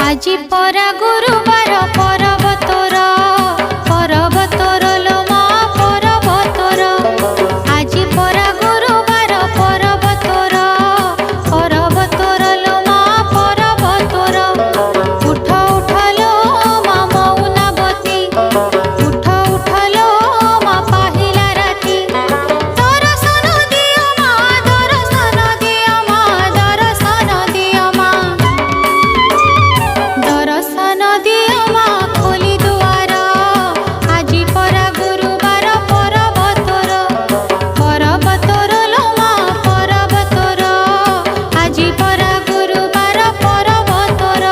আজি পরা গুরুবার পরবতর পরবতর লো মা পরবতর আজি পরা গুরুবার পরবতর পরবতর লো মা পরবতর উঠ উঠলো মা মৌনাবতী উঠ উঠলো মা পাহিলা রাতি দর্শন দিও মা দর্শন দিও মা দর্শন দিও মা दर्शन दियो मा खोली दुआर आजी परा गुरुवार परबतर परबतर लो मा परबतर आजी परा गुरुवार परबतर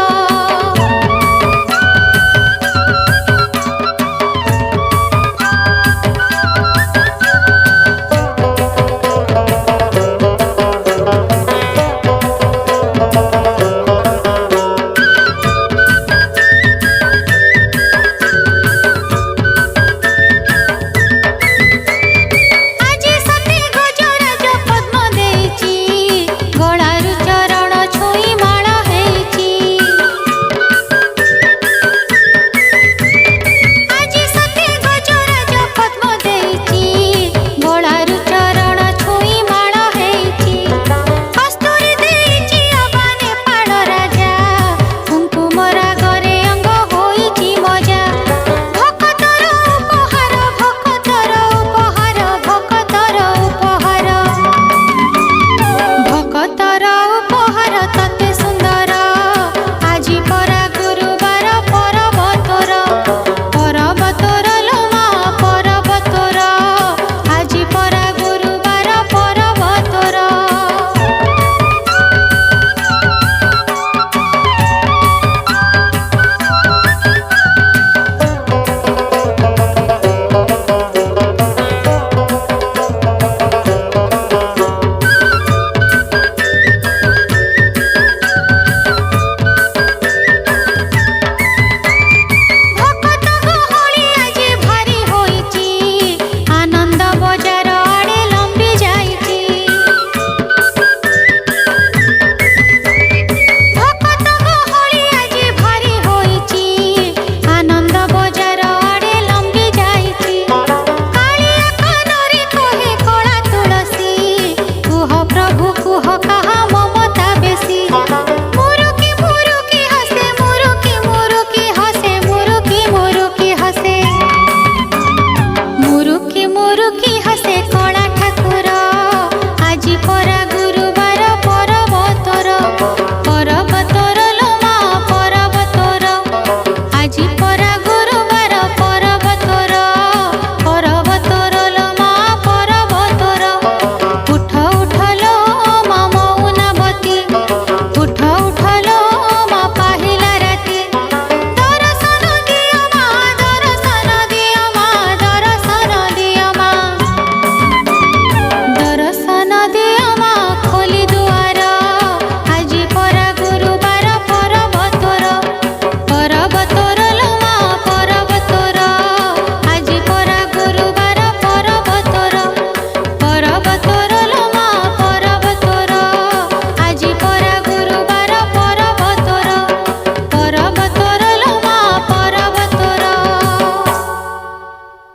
আজি সতে গজরাজ পদ্ম দেইছি গলারু চরণ ছুঁই মাଳ হেইছি আজি সতে গজরাজ পদ্ম দেইছি গলারু চরণ ছুঁই মাଳ হেইছি কস্তুরি দেইছি আবানে পাড় রাজা কুঙ্কুম রাগরে অঙ্গ হইছি মজা ভকতর উপহার ভকতর উপহার ভকতর উপহার ভকতর